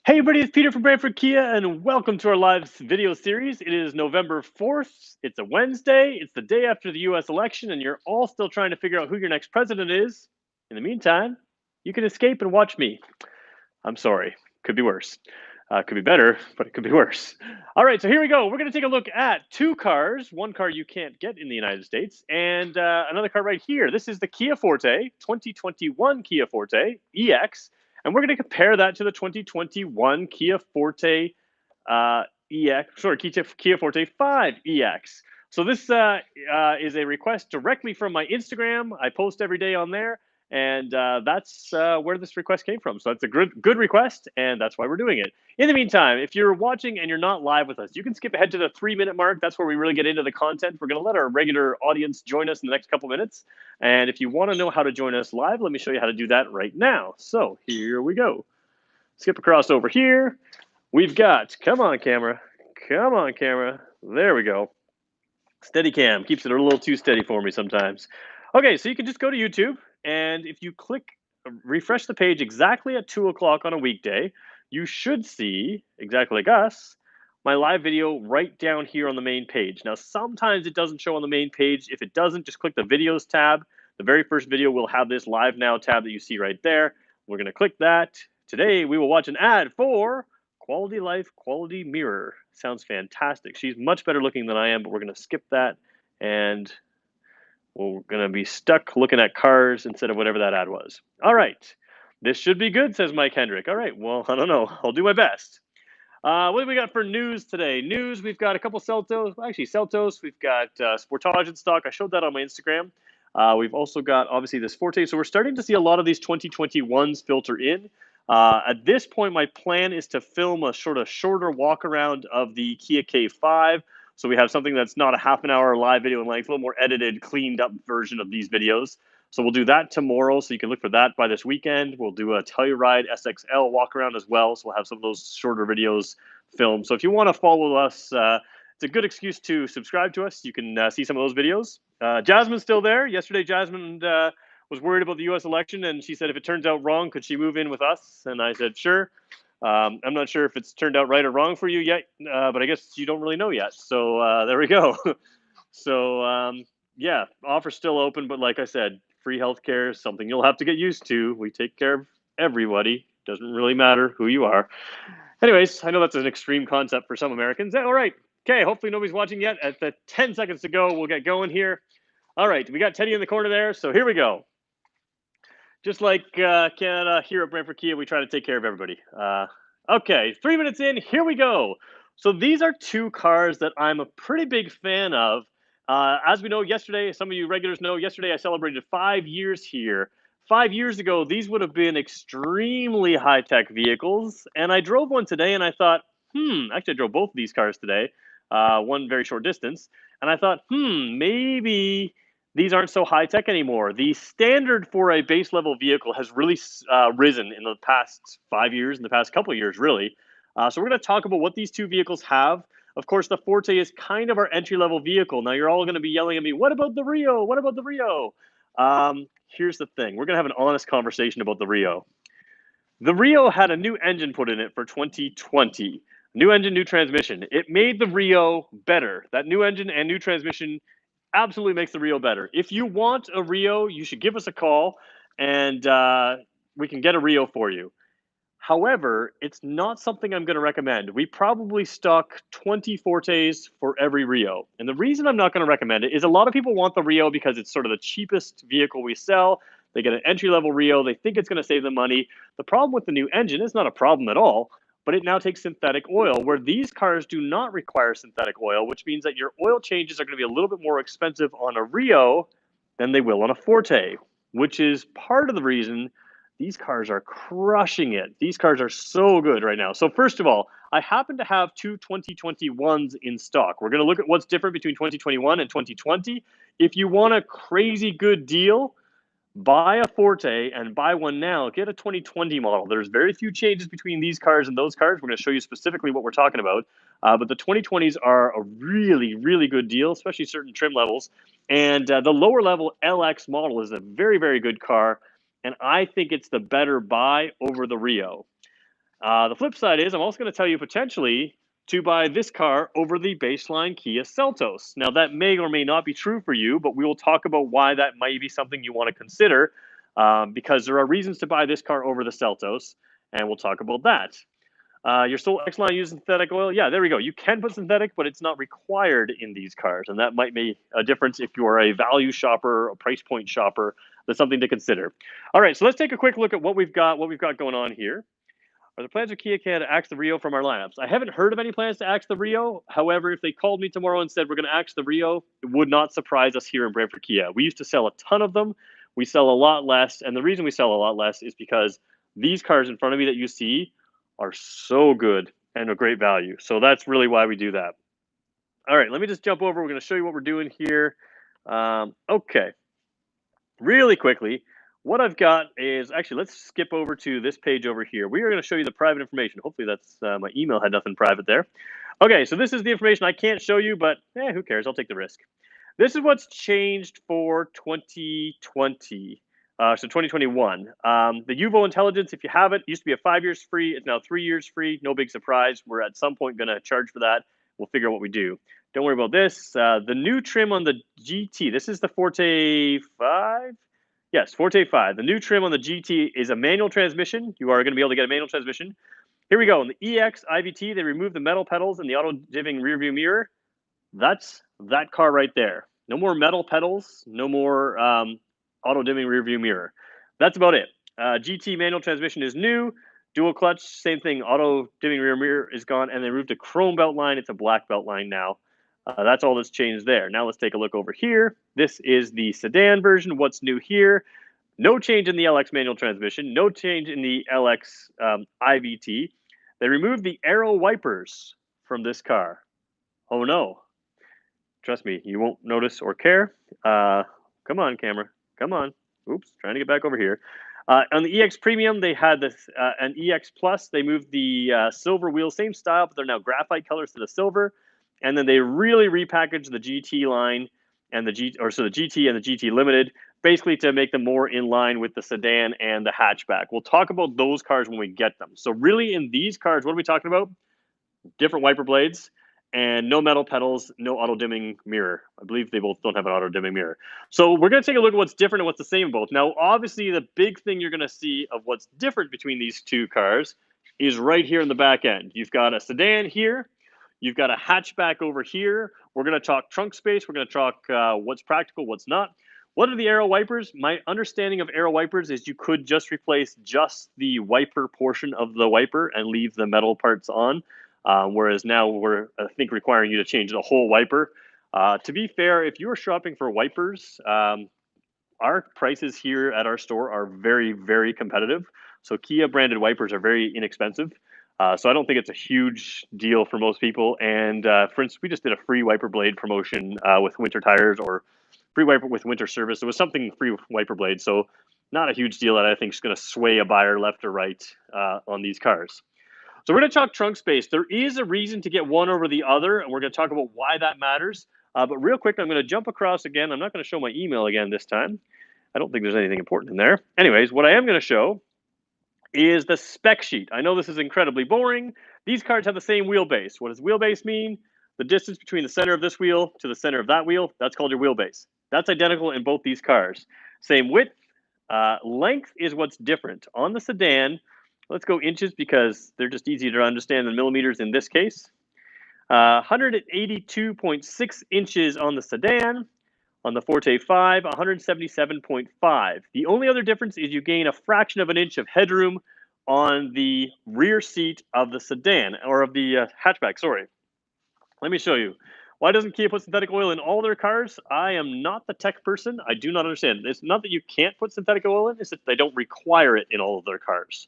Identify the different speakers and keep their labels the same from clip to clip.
Speaker 1: Hey everybody, it's Peter from Brantford Kia, and welcome to our live video series. It is November 4th. It's a Wednesday. It's the day after the US election, and you're all still trying to figure out who your next president is. In the meantime, you can escape and watch me. I'm sorry. Could be worse. Could be better, but it could be worse. All right, so here we go. We're going to take a look at two cars. One car you can't get in the United States, and another car right here. This is the Kia Forte 2021 Kia Forte EX, and we're going to compare that to the 2021 Kia Forte EX. Sorry, Kia Forte 5 EX. So this is a request directly from my Instagram. I post every day on there. And that's where this request came from. So that's a good request, and that's why we're doing it. In the meantime, if you're watching and you're not live with us, you can skip ahead to the 3-minute mark. That's where we really get into the content. We're going to let our regular audience join us in the next couple minutes. And if you want to know how to join us live, let me show you how to do that right now. So here we go. Skip across over here. We've got, come on, camera. Come on, camera. There we go. Steadicam keeps it a little too steady for me sometimes. Okay, so you can just go to YouTube. And if you refresh the page exactly at 2 o'clock on a weekday, you should see, exactly like us, my live video right down here on the main page. Now, sometimes it doesn't show on the main page. If it doesn't, just click the videos tab. The very first video will have this live now tab that you see right there. We're going to click that. Today, we will watch an ad for Quality Life, Quality Mirror. Sounds fantastic. She's much better looking than I am, but we're going to skip that. And we're going to be stuck looking at cars instead of whatever that ad was. All right. This should be good, says Mike Hendrick. All right. Well, I don't know. I'll do my best. What do we got for news today? News, we've got a couple Celtos. Actually, Celtos. We've got Sportage in stock. I showed that on my Instagram. We've also got, obviously, this Forte. So we're starting to see a lot of these 2021s filter in. At this point, my plan is to film a sort of shorter walk around of the Kia K5. So we have something that's not a half an hour live video in length, a little more edited, cleaned up version of these videos. So we'll do that tomorrow. So you can look for that by this weekend. We'll do a Telluride SXL walk around as well. So we'll have some of those shorter videos filmed. So if you want to follow us, it's a good excuse to subscribe to us. You can see some of those videos. Jasmine's still there. Yesterday, Jasmine was worried about the U.S. election, and she said if it turns out wrong, could she move in with us? And I said, sure. I'm not sure if it's turned out right or wrong for you yet, but I guess you don't really know yet. So there we go. So yeah, offer's still open, but like I said, free healthcare is something you'll have to get used to. We take care of everybody. Doesn't really matter who you are. Anyways, I know that's an extreme concept for some Americans. All right. Okay, hopefully nobody's watching yet. At the 10 seconds to go, we'll get going here. All right, we got Teddy in the corner there, so here we go. Just like Canada, here at Brantford Kia, we try to take care of everybody. Okay, 3 minutes in, here we go. So these are two cars that I'm a pretty big fan of. As we know, yesterday, some of you regulars know, yesterday I celebrated 5 years here. 5 years ago, these would have been extremely high-tech vehicles, and I drove one today, and I thought, actually I drove both of these cars today, one very short distance, and I thought, maybe these aren't so high-tech anymore. The standard for a base-level vehicle has really risen in the past 5 years, in the past couple of years, really. So we're going to talk about what these two vehicles have. Of course, the Forte is kind of our entry-level vehicle. Now, you're all going to be yelling at me, what about the Rio? What about the Rio? Here's the thing. We're going to have an honest conversation about the Rio. The Rio had a new engine put in it for 2020. New engine, new transmission. It made the Rio better. That new engine and new transmission absolutely makes the Rio better. If you want a Rio, you should give us a call, and we can get a Rio for you. However, it's not something I'm going to recommend. We probably stock 20 Fortes for every Rio. And the reason I'm not going to recommend it is a lot of people want the Rio because it's sort of the cheapest vehicle we sell. They get an entry-level Rio. They think it's going to save them money. The problem with the new engine is not a problem at all, but it now takes synthetic oil, where these cars do not require synthetic oil, which means that your oil changes are going to be a little bit more expensive on a Rio than they will on a Forte, which is part of the reason these cars are crushing it. These cars are so good right now. So first of all, I happen to have two 2021s in stock. We're going to look at what's different between 2021 and 2020. If you want a crazy good deal, buy a Forte and buy one now. Get a 2020 model. There's very few changes between these cars and those cars. We're going to show you specifically what we're talking about. But the 2020s are a really, really good deal, especially certain trim levels. And the lower level LX model is a very, very good car. And I think it's the better buy over the Rio. The flip side is I'm also going to tell you potentially to buy this car over the baseline Kia Seltos. Now, that may or may not be true for you, but we will talk about why that might be something you want to consider because there are reasons to buy this car over the Seltos, and we'll talk about that. Your Soul X line uses synthetic oil. Yeah, there we go. You can put synthetic, but it's not required in these cars, and that might make a difference if you are a value shopper, a price point shopper. That's something to consider. All right, so let's take a quick look at what we've got going on here. Are there plans for Kia Canada to axe the Rio from our lineups? I haven't heard of any plans to axe the Rio. However, if they called me tomorrow and said we're going to axe the Rio, it would not surprise us here in Brantford Kia. We used to sell a ton of them. We sell a lot less, and the reason we sell a lot less is because these cars in front of me that you see are so good and a great value. So that's really why we do that. All right, let me just jump over. We're going to show you what we're doing here. Okay, really quickly, what I've got is actually, let's skip over to this page over here. We are going to show you the private information. Hopefully that's my email had nothing private there. Okay, so this is the information I can't show you, but who cares? I'll take the risk. This is what's changed for 2020. So 2021. The UVO Intelligence, if you have it, used to be a 5 years free. It's now 3 years free. No big surprise. We're at some point going to charge for that. We'll figure out what we do. Don't worry about this. The new trim on the GT. This is the Forte 5. Yes, Forte 5. The new trim on the GT is a manual transmission. You are going to be able to get a manual transmission. Here we go. In the EX IVT, they removed the metal pedals and the auto-dimming rearview mirror. That's that car right there. No more metal pedals. No more auto-dimming rearview mirror. That's about it. GT manual transmission is new. Dual clutch, same thing. Auto-dimming rear mirror is gone. And they removed a chrome belt line. It's a black belt line now. That's all that's changed there. Now let's take a look over here. This is the sedan version. What's new here? No change in the LX manual transmission. No change in the LX IVT. They removed the aero wipers from this car. Oh no. Trust me, you won't notice or care. Come on, camera. Come on. Oops, trying to get back over here. On the EX Premium, they had this an EX Plus. They moved the silver wheels, same style, but they're now graphite colors to the silver. And then they really repackaged the GT line and the GT and the GT Limited, basically to make them more in line with the sedan and the hatchback. We'll talk about those cars when we get them. So really, in these cars, what are we talking about? Different wiper blades and no metal pedals, no auto dimming mirror. I believe they both don't have an auto dimming mirror. So we're going to take a look at what's different and what's the same in both. Now, obviously, the big thing you're going to see of what's different between these two cars is right here in the back end. You've got a sedan here. You've got a hatchback over here. We're going to talk trunk space. We're going to talk what's practical, what's not. What are the aero wipers? My understanding of aero wipers is you could just replace just the wiper portion of the wiper and leave the metal parts on. Whereas now we're, I think, requiring you to change the whole wiper. To be fair, if you are shopping for wipers, our prices here at our store are very, very competitive. So Kia branded wipers are very inexpensive. So I don't think it's a huge deal for most people. And for instance, we just did a free wiper blade promotion with winter tires or free wiper with winter service. It was something free wiper blade. So not a huge deal that I think is going to sway a buyer left or right on these cars. So we're going to talk trunk space. There is a reason to get one over the other, and we're going to talk about why that matters. But real quick, I'm going to jump across again. I'm not going to show my email again this time. I don't think there's anything important in there. Anyways, what I am going to show is the spec sheet. I know this is incredibly boring. These cars have the same wheelbase. What does wheelbase mean? The distance between the center of this wheel to the center of that wheel, that's called your wheelbase. That's identical in both these cars. Same width. Length is what's different. On the sedan, let's go inches because they're just easier to understand than millimeters in this case. 182.6 inches on the sedan. On the Forte 5, 177.5. The only other difference is you gain a fraction of an inch of headroom on the rear seat of the sedan, or of the hatchback, sorry. Let me show you. Why doesn't Kia put synthetic oil in all their cars? I am not the tech person. I do not understand. It's not that you can't put synthetic oil in, it's that they don't require it in all of their cars.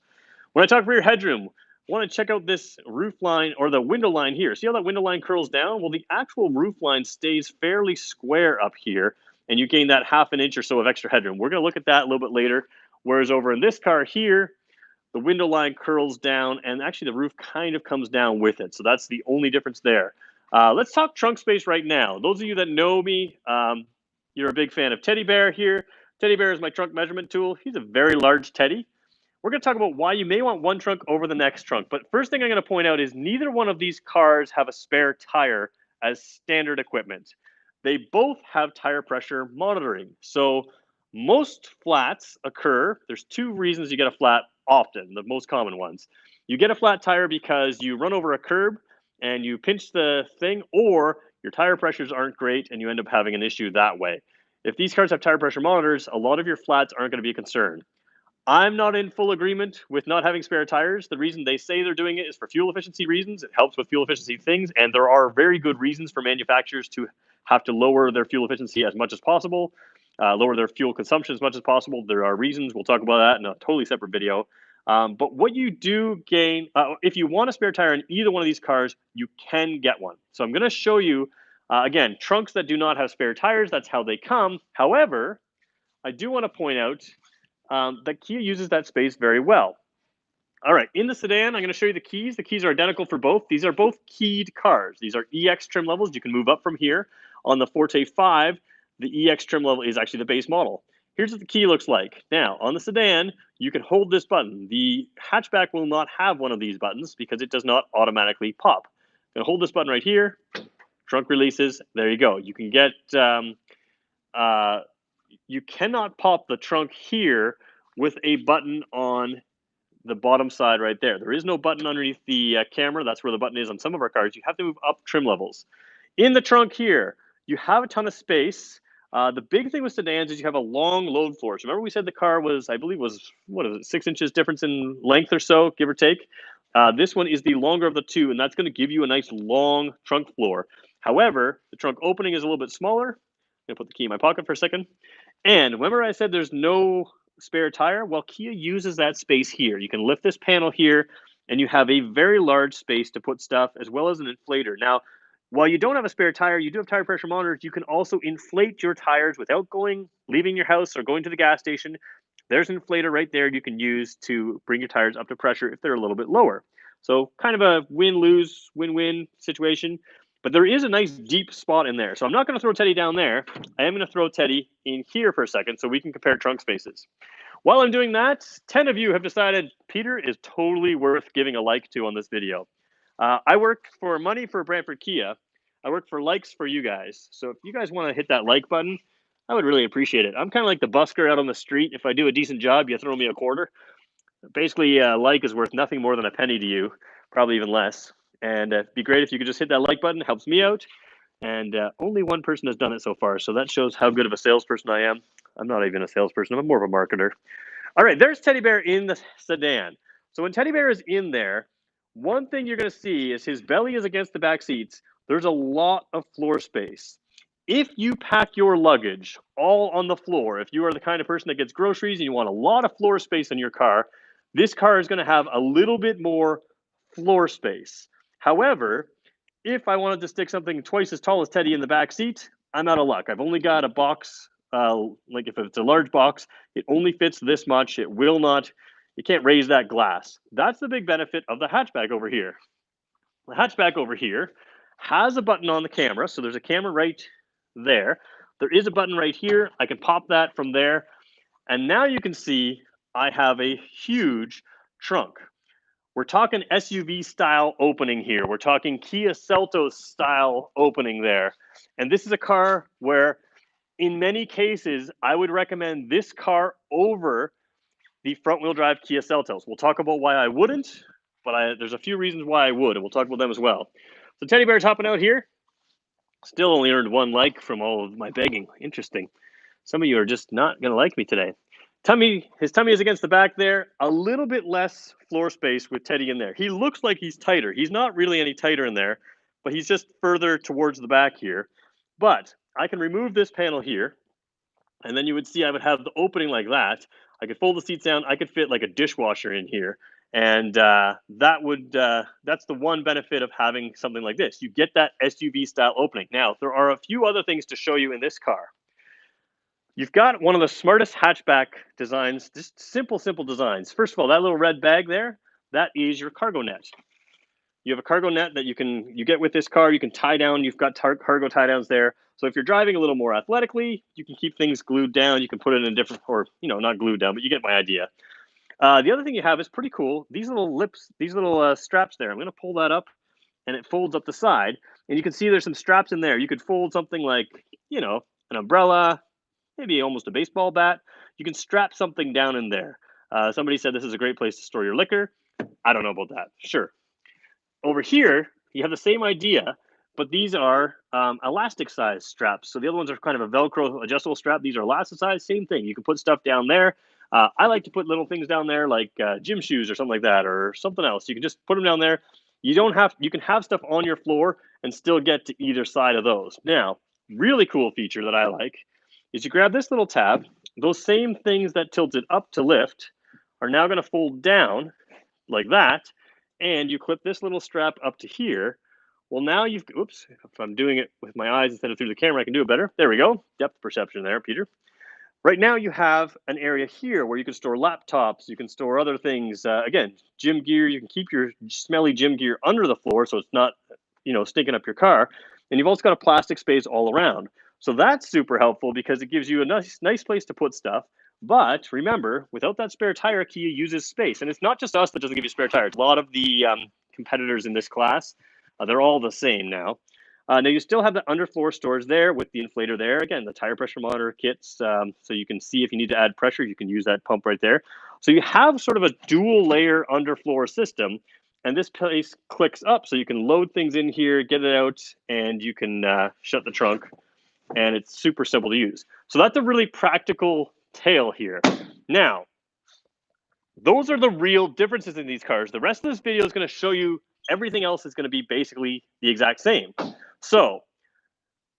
Speaker 1: When I talk rear headroom, want to check out this roof line or the window line here. See how that window line curls down? Well, the actual roof line stays fairly square up here, and you gain that half an inch or so of extra headroom. We're going to look at that a little bit later. Whereas over in this car here, the window line curls down, and actually the roof kind of comes down with it. So that's the only difference there. Let's talk trunk space right now. Those of you that know me, you're a big fan of Teddy Bear here. Teddy Bear is my trunk measurement tool. He's a very large teddy. We're going to talk about why you may want one trunk over the next trunk. But first thing I'm going to point out is neither one of these cars have a spare tire as standard equipment. They both have tire pressure monitoring. So most flats occur. There's two reasons you get a flat often, the most common ones. You get a flat tire because you run over a curb and you pinch the thing, or your tire pressures aren't great and you end up having an issue that way. If these cars have tire pressure monitors, a lot of your flats aren't going to be a concern. I'm not in full agreement with not having spare tires. The reason they say they're doing it is for fuel efficiency reasons. It helps with fuel efficiency things, and there are very good reasons for manufacturers to have to lower their fuel efficiency as much as possible, lower their fuel consumption as much as possible. There are reasons. We'll talk about that in a totally separate video. But what you do gain, if you want a spare tire in either one of these cars, you can get one. So I'm going to show you, again, trunks that do not have spare tires. That's how they come. However, I do want to point out that Kia uses that space very well. All right, in the sedan, I'm going to show you the keys. The keys are identical for both. These are both keyed cars. These are EX trim levels. You can move up from here. On the Forte 5, the EX trim level is actually the base model. Here's what the key looks like. Now, on the sedan, you can hold this button. The hatchback will not have one of these buttons because it does not automatically pop. I'm going to hold this button right here. Trunk releases. There you go. You can get you cannot pop the trunk here with a button on the bottom side right there. There is no button underneath the camera. That's where the button is on some of our cars. You have to move up trim levels. In the trunk here, you have a ton of space. The big thing with sedans is you have a long load floor. So remember we said the car was, I believe what is it, 6 inches difference in length or so, give or take. This one is the longer of the two, and that's going to give you a nice long trunk floor. However, the trunk opening is a little bit smaller. I'm going to put the key in my pocket for a second. And remember I said there's no spare tire? Well, Kia uses that space here. You can lift this panel here, and you have a very large space to put stuff, as well as an inflator. Now, while you don't have a spare tire, you do have tire pressure monitors. You can also inflate your tires without leaving your house or going to the gas station. There's an inflator right there you can use to bring your tires up to pressure if they're a little bit lower. So kind of a win-lose, win-win situation. But there is a nice deep spot in there. So I'm not going to throw Teddy down there. I am going to throw Teddy in here for a second so we can compare trunk spaces. While I'm doing that, 10 of you have decided Peter is totally worth giving a like to on this video. I work for money for Brantford Kia. I work for likes for you guys. So if you guys want to hit that like button, I would really appreciate it. I'm kind of like the busker out on the street. If I do a decent job, you throw me a quarter. Basically, a like is worth nothing more than a penny to you, probably even less. And it'd be great if you could just hit that like button. It helps me out. And only one person has done it so far. So that shows how good of a salesperson I am. I'm not even a salesperson. I'm more of a marketer. All right, there's Teddy Bear in the sedan. So when Teddy Bear is in there, one thing you're going to see is his belly is against the back seats. There's a lot of floor space. If you pack your luggage all on the floor, if you are the kind of person that gets groceries and you want a lot of floor space in your car, this car is going to have a little bit more floor space. However, if I wanted to stick something twice as tall as Teddy in the back seat, I'm out of luck. I've only got a box, like if it's a large box, it only fits this much. It will not, you can't raise that glass. That's the big benefit of the hatchback over here. The hatchback over here has a button on the camera. So there's a camera right there. There is a button right here. I can pop that from there. And now you can see I have a huge trunk. We're talking SUV style opening here. We're talking Kia Seltos style opening there. And this is a car where, in many cases, I would recommend this car over the front wheel drive Kia Seltos. We'll talk about why I wouldn't, but there's a few reasons why I would, and we'll talk about them as well. So Teddy Bear's hopping out here. Still only earned one like from all of my begging. Interesting. Some of you are just not going to like me today. His tummy is against the back there. A little bit less floor space with Teddy in there. He looks like he's tighter. He's not really any tighter in there, but he's just further towards the back here. But I can remove this panel here, and then you would see I would have the opening like that. I could fold the seats down. I could fit like a dishwasher in here. And that's the one benefit of having something like this. You get that SUV style opening. Now, there are a few other things to show you in this car. You've got one of the smartest hatchback designs, just simple designs. First of all, that little red bag there, that is your cargo net. You have a cargo net that you get with this car. You can tie down. You've got cargo tie downs there. So if you're driving a little more athletically, you can keep things glued down. You can put it in a different, or not glued down, but you get my idea. The other thing you have is pretty cool. These little lips, these little straps there. I'm going to pull that up, and it folds up the side, and you can see there's some straps in there. You could fold something like, an umbrella, maybe almost a baseball bat. You can strap something down in there. Somebody said this is a great place to store your liquor. I don't know about that. Sure. Over here, you have the same idea, but these are elastic size straps. So the other ones are kind of a Velcro adjustable strap. These are elastic size, same thing. You can put stuff down there. I like to put little things down there like gym shoes or something like that, or something else. You can just put them down there. You can have stuff on your floor and still get to either side of those. Now, really cool feature that I like is you grab this little tab. Those same things that tilted up to lift are now going to fold down like that, and you clip this little strap up to here. Well, now you've, oops, if I'm doing it with my eyes instead of through the camera, I can do it better. There we go. Depth perception there, Peter. Right now you have an area here where you can store laptops, you can store other things. Again, gym gear, you can keep your smelly gym gear under the floor so it's not, stinking up your car. And you've also got a plastic space all around. So that's super helpful because it gives you a nice place to put stuff. But remember, without that spare tire, Kia uses space. And it's not just us that doesn't give you spare tires. A lot of the competitors in this class, they're all the same now. Now you still have the underfloor storage there with the inflator there. Again, the tire pressure monitor kits, so you can see if you need to add pressure, you can use that pump right there. So you have sort of a dual layer underfloor system, and this place clicks up so you can load things in here, get it out, and you can shut the trunk, and it's super simple to use. So that's a really practical tale here. Now, those are the real differences in these cars. The rest of this video is going to show you everything else is going to be basically the exact same. So,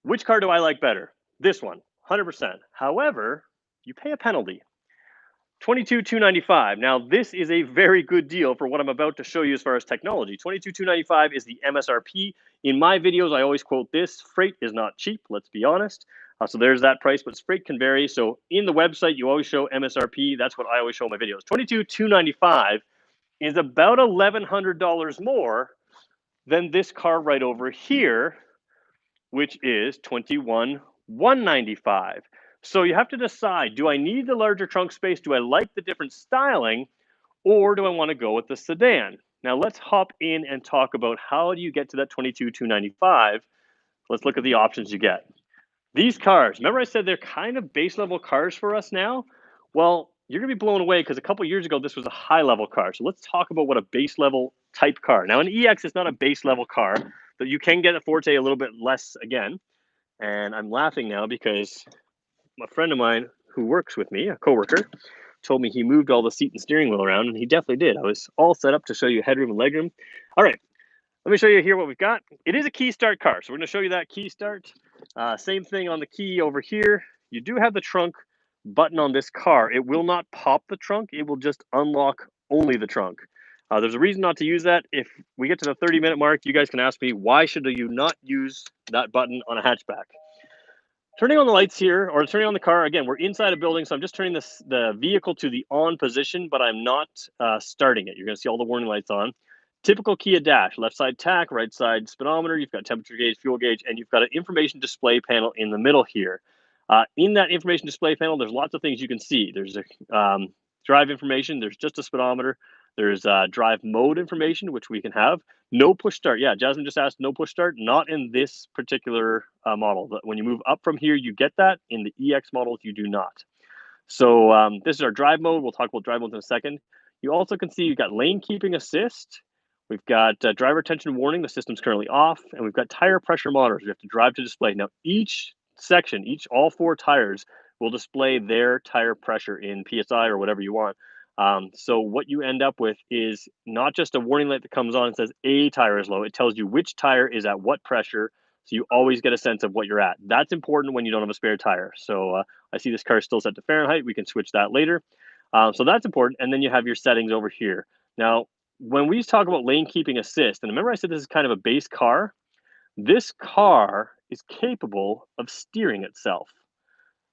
Speaker 1: which car do I like better? This one, 100%. However, you pay a penalty. $22,295. Now, this is a very good deal for what I'm about to show you as far as technology. $22,295 is the MSRP. In my videos, I always quote this: freight is not cheap, let's be honest. So there's that price, but freight can vary. So in the website, you always show MSRP. That's what I always show in my videos. $22,295 is about $1,100 more than this car right over here, which is $21,195. So you have to decide, do I need the larger trunk space? Do I like the different styling? Or do I want to go with the sedan? Now let's hop in and talk about how do you get to that $22,295. Let's look at the options you get. These cars, remember I said they're kind of base level cars for us now? Well, you're going to be blown away because a couple years ago, this was a high level car. So let's talk about what a base level type car. Now, an EX is not a base level car, but you can get a Forte a little bit less again. And I'm laughing now because a friend of mine who works with me, a coworker, told me he moved all the seat and steering wheel around, and he definitely did. I was all set up to show you headroom and legroom. All right, let me show you here what we've got. It is a key start car, so we're going to show you that key start. Same thing on the key over here. You do have the trunk button on this car. It will not pop the trunk. It will just unlock only the trunk. There's a reason not to use that. If we get to the 30-minute mark, you guys can ask me, why should you not use that button on a hatchback? Turning on the lights here, or turning on the car, again, we're inside a building, so I'm just turning the vehicle to the on position, but I'm not starting it. You're going to see all the warning lights on. Typical Kia dash, left side tach, right side speedometer, you've got temperature gauge, fuel gauge, and you've got an information display panel in the middle here. In that information display panel, there's lots of things you can see. There's a drive information, there's just a speedometer, there's drive mode information, which we can have. No push start. Yeah, Jasmine just asked, no push start. Not in this particular model. But when you move up from here, you get that. In the EX models, you do not. So this is our drive mode. We'll talk about drive modes in a second. You also can see you've got lane keeping assist. We've got driver attention warning. The system's currently off. And we've got tire pressure monitors. We have to drive to display. Now, each section, all four tires will display their tire pressure in PSI or whatever you want. So what you end up with is not just a warning light that comes on and says a tire is low. It tells you which tire is at what pressure, so you always get a sense of what you're at. That's important when you don't have a spare tire. So I see this car is still set to Fahrenheit. We can switch that later. So that's important. And then you have your settings over here. Now, when we talk about lane keeping assist, and remember I said this is kind of a base car, this car is capable of steering itself.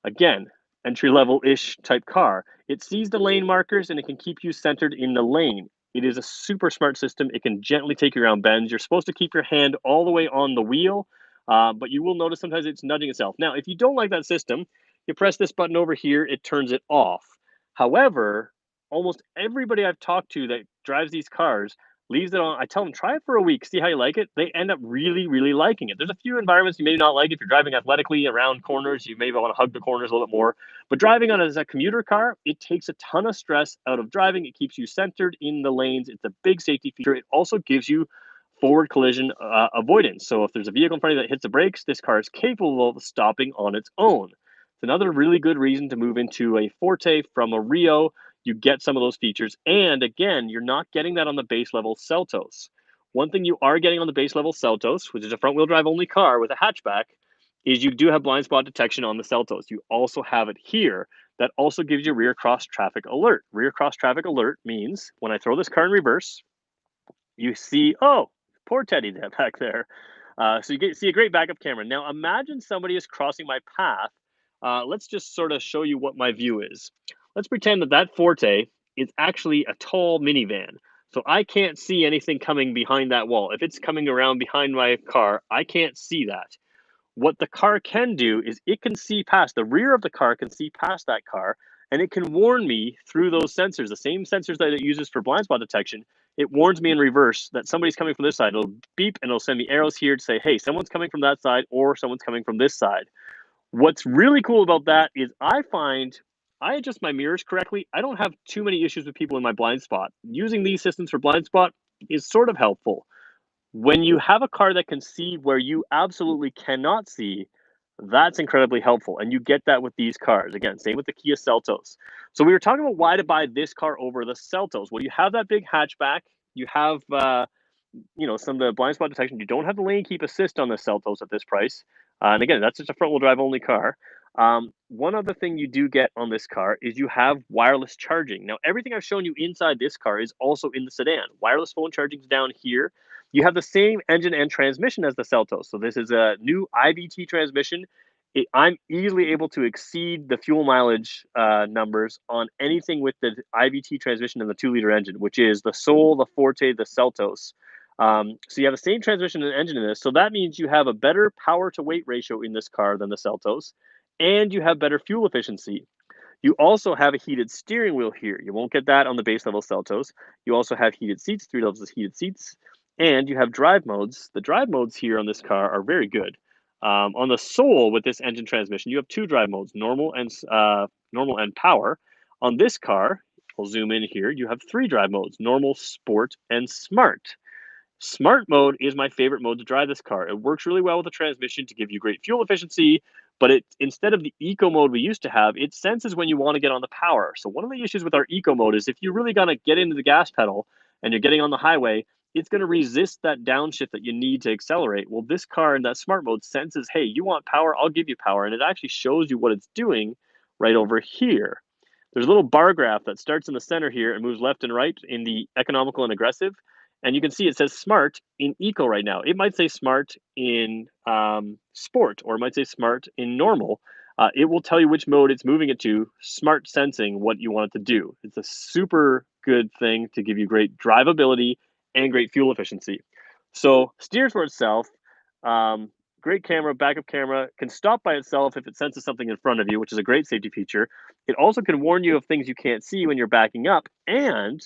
Speaker 1: Again, entry-level-ish type car. It sees the lane markers and it can keep you centered in the lane. It is a super smart system. It can gently take you around bends. You're supposed to keep your hand all the way on the wheel, but you will notice sometimes it's nudging itself. Now, if you don't like that system, you press this button over here, it turns it off. However, almost everybody I've talked to that drives these cars leaves it on. I tell them, try it for a week, see how you like it. They end up really, really liking it. There's a few environments you may not like. If you're driving athletically around corners, you may want to hug the corners a little bit more. But driving on it as a commuter car, it takes a ton of stress out of driving. It keeps you centered in the lanes. It's a big safety feature. It also gives you forward collision avoidance. So if there's a vehicle in front of you that hits the brakes, this car is capable of stopping on its own. It's another really good reason to move into a Forte from a Rio. You get some of those features. And again, you're not getting that on the base level Seltos. One thing you are getting on the base level Seltos, which is a front wheel drive only car with a hatchback, is you do have blind spot detection on the Seltos. You also have it here. That also gives you rear cross traffic alert. Rear cross traffic alert means when I throw this car in reverse, you see, oh, poor Teddy back there. So you see a great backup camera. Now imagine somebody is crossing my path. Let's just sort of show you what my view is. Let's pretend that that Forte is actually a tall minivan. So I can't see anything coming behind that wall. If it's coming around behind my car, I can't see that. What the car can do is it can see past, the rear of the car can see past that car, and it can warn me through those sensors, the same sensors that it uses for blind spot detection. It warns me in reverse that somebody's coming from this side. It'll beep and it'll send me arrows here to say, hey, someone's coming from that side or someone's coming from this side. What's really cool about that is I find I adjust my mirrors correctly. I don't have too many issues with people in my blind spot. Using these systems for blind spot is sort of helpful. When you have a car that can see where you absolutely cannot see, that's incredibly helpful, and you get that with these cars. Again, same with the Kia Seltos. So we were talking about why to buy this car over the Seltos. Well, you have that big hatchback. You have some of the blind spot detection. You don't have the lane keep assist on the Seltos at this price. And again, that's just a front wheel drive only car. One other thing you do get on this car is you have wireless charging. Now, everything I've shown you inside this car is also in the sedan. Wireless phone charging is down here. You have the same engine and transmission as the Seltos. So this is a new IVT transmission. I'm easily able to exceed the fuel mileage numbers on anything with the IVT transmission and the 2-liter engine, which is the Soul, the Forte, the Seltos. So you have the same transmission and engine in this. So that means you have a better power to weight ratio in this car than the Seltos, and you have better fuel efficiency. You also have a heated steering wheel here. You won't get that on the base level Seltos. You also have heated seats, 3 levels of heated seats, and you have drive modes. The drive modes here on this car are very good. On the Soul with this engine transmission, you have 2 drive modes: normal and power. On this car, we'll zoom in here. You have 3 drive modes: normal, sport, and smart. Smart mode is my favorite mode to drive this car. It works really well with the transmission to give you great fuel efficiency, but it instead of the eco mode we used to have, it senses when you want to get on the power. So one of the issues with our eco mode is if you're really gonna get into the gas pedal and you're getting on the highway, it's going to resist that downshift that you need to accelerate. Well, this car in that smart mode senses, hey, you want power, I'll give you power, and it actually shows you what it's doing right over here. There's a little bar graph that starts in the center here and moves left and right in the economical and aggressive. And you can see it says smart in eco right now. It might say smart in sport, or it might say smart in normal. It will tell you which mode it's moving it to, smart sensing what you want it to do. It's a super good thing to give you great drivability and great fuel efficiency. So steers for itself. Great camera, backup camera, can stop by itself if it senses something in front of you, which is a great safety feature. It also can warn you of things you can't see when you're backing up, and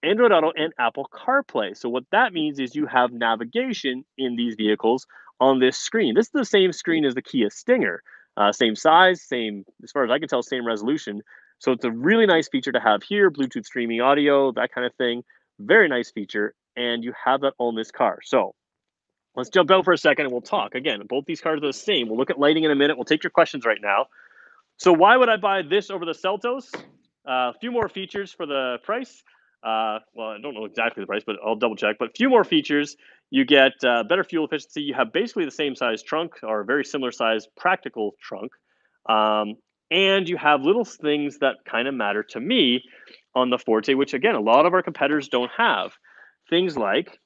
Speaker 1: Android Auto and Apple CarPlay. So what that means is you have navigation in these vehicles on this screen. This is the same screen as the Kia Stinger. Same size, same, as far as I can tell, same resolution. So it's a really nice feature to have here, Bluetooth streaming audio, that kind of thing. Very nice feature, and you have that on this car. So let's jump out for a second and we'll talk. Again, both these cars are the same. We'll look at lighting in a minute. We'll take your questions right now. So why would I buy this over the Seltos? A few more features for the price. Well, I don't know exactly the price, but I'll double check. But a few more features. You get better fuel efficiency. You have basically the same size trunk, or a very similar size practical trunk. And you have little things that kind of matter to me on the Forte, which again, a lot of our competitors don't have. Things like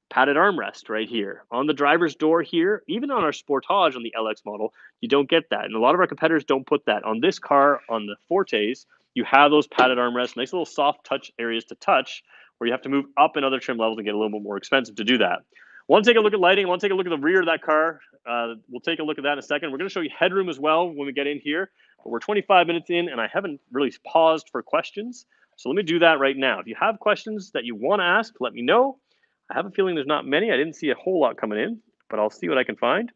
Speaker 1: padded armrest right here. On the driver's door here, even on our Sportage on the LX model, you don't get that. And a lot of our competitors don't put that. On this car, on the Fortes, you have those padded armrests, nice little soft touch areas to touch, where you have to move up in other trim levels and get a little bit more expensive to do that. Want to take a look at lighting? Want to take a look at the rear of that car? We'll take a look at that in a second. We're going to show you headroom as well when we get in here. But we're 25 minutes in, and I haven't really paused for questions. So let me do that right now. If you have questions that you want to ask, let me know. I have a feeling there's not many. I didn't see a whole lot coming in, but I'll see what I can find.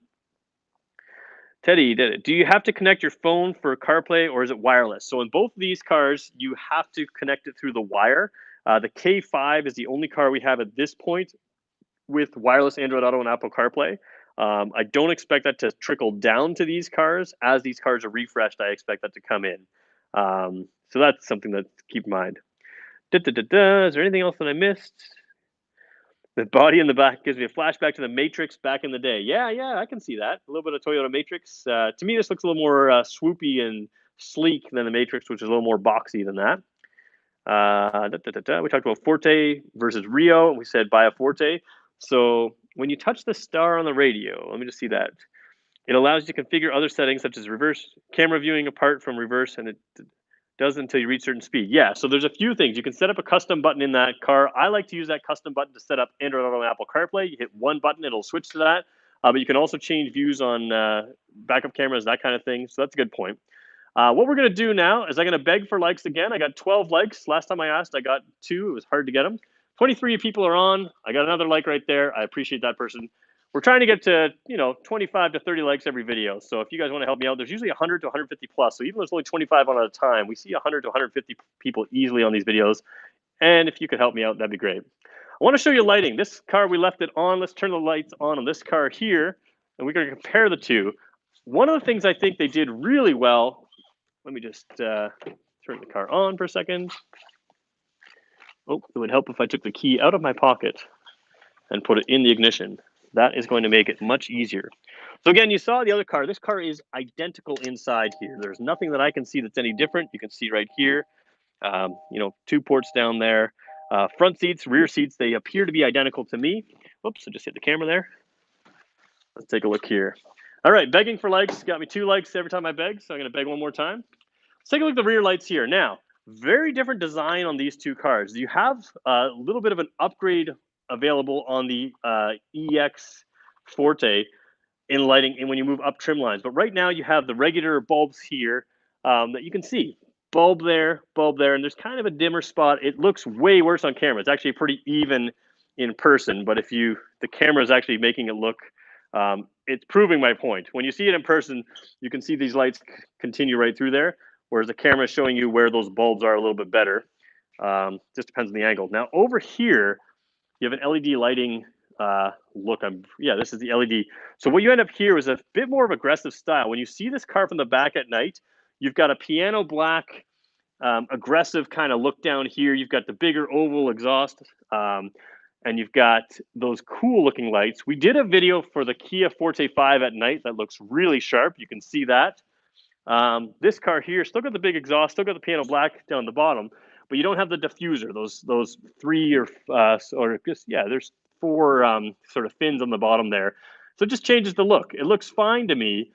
Speaker 1: Teddy did it. Do you have to connect your phone for CarPlay or is it wireless? So in both of these cars, you have to connect it through the wire. The K5 is the only car we have at this point with wireless Android Auto and Apple CarPlay. I don't expect that to trickle down to these cars. As these cars are refreshed, I expect that to come in. So that's something to keep in mind. Is there anything else that I missed? The body in the back gives me a flashback to the Matrix back in the day. Yeah, I can see that. A little bit of Toyota Matrix. To me, this looks a little more swoopy and sleek than the Matrix, which is a little more boxy than that. We talked about Forte versus Rio, and we said buy a Forte. So when you touch the star on the radio, let me just see that. It allows you to configure other settings such as reverse camera viewing apart from reverse, and it does until you reach certain speed. Yeah, so there's a few things. You can set up a custom button in that car. I like to use that custom button to set up Android Auto and Apple CarPlay. You hit one button, it'll switch to that. But you can also change views on backup cameras, that kind of thing. So that's a good point. What we're going to do now is I'm going to beg for likes again. I got 12 likes. Last time I asked, I got 2. It was hard to get them. 23 people are on. I got another like right there. I appreciate that person. We're trying to get to 25 to 30 likes every video. So if you guys want to help me out, there's usually 100 to 150 plus. So even though there's only 25 on at a time, we see 100 to 150 people easily on these videos. And if you could help me out, that'd be great. I want to show you lighting. This car, we left it on. Let's turn the lights on this car here, and we're going to compare the two. One of the things I think they did really well, let me just turn the car on for a second. Oh, it would help if I took the key out of my pocket and put it in the ignition. That is going to make it much easier. So again, you saw the other car. This car is identical inside here. There's nothing that I can see that's any different. You can see right here, 2 ports down there. Front seats, rear seats, they appear to be identical to me. Whoops, I just hit the camera there. Let's take a look here. All right, begging for likes. Got me 2 likes every time I beg, so I'm going to beg one more time. Let's take a look at the rear lights here. Now, very different design on these 2 cars. You have a little bit of an upgrade available on the EX Forte in lighting and when you move up trim lines. But right now you have the regular bulbs here that you can see. Bulb there, and there's kind of a dimmer spot. It looks way worse on camera. It's actually pretty even in person, but the camera is actually making it look, it's proving my point. When you see it in person, you can see these lights continue right through there, whereas the camera is showing you where those bulbs are a little bit better. Just depends on the angle. Now over here, you have an LED lighting look. This is the LED. So what you end up here is a bit more of aggressive style. When you see this car from the back at night, you've got a piano black, aggressive kind of look down here. You've got the bigger oval exhaust, and you've got those cool looking lights. We did a video for the Kia Forte 5 at night that looks really sharp. You can see that. This car here still got the big exhaust, still got the piano black down the bottom, but you don't have the diffuser. Those 3 there's 4 sort of fins on the bottom there. So it just changes the look. It looks fine to me,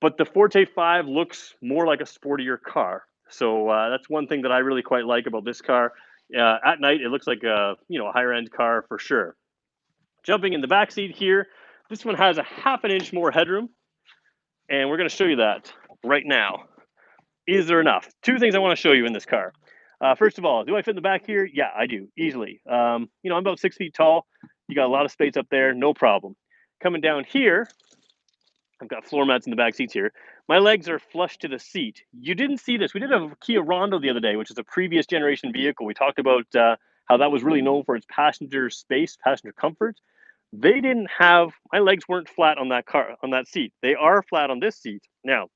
Speaker 1: but the Forte 5 looks more like a sportier car. So that's one thing that I really quite like about this car. At night, it looks like a higher end car for sure. Jumping in the back seat here, this one has a half an inch more headroom, and we're going to show you that right now. Is there enough? 2 things I want to show you in this car. First of all, do I fit in the back here? Yeah, I do, easily. I'm about 6 feet tall. You got a lot of space up there, no problem. Coming down here, I've got floor mats in the back seats here. My legs are flush to the seat. You didn't see this. We did a Kia Rondo the other day, which is a previous generation vehicle. We talked about how that was really known for its passenger space, passenger comfort. They didn't have, my legs weren't flat on that seat. They are flat on this seat. Now,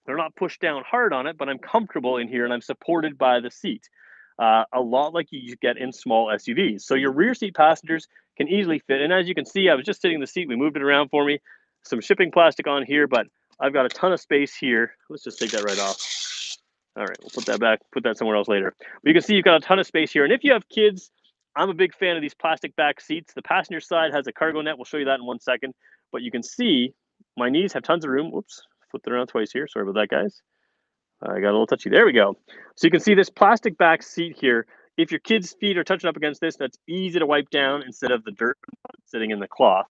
Speaker 1: they're not pushed down hard on it, but I'm comfortable in here and I'm supported by the seat. A lot like you get in small SUVs. So your rear seat passengers can easily fit. And as you can see, I was just sitting in the seat. We moved it around for me. Some shipping plastic on here, but I've got a ton of space here. Let's just take that right off. All right, we'll put that back, put that somewhere else later. But you can see you've got a ton of space here. And if you have kids, I'm a big fan of these plastic back seats. The passenger side has a cargo net. We'll show you that in 1 second. But you can see my knees have tons of room. Whoops, flipped it around twice here. Sorry about that, guys. I got a little touchy. There we go. So you can see this plastic back seat here. If your kids' feet are touching up against this, that's easy to wipe down instead of the dirt sitting in the cloth.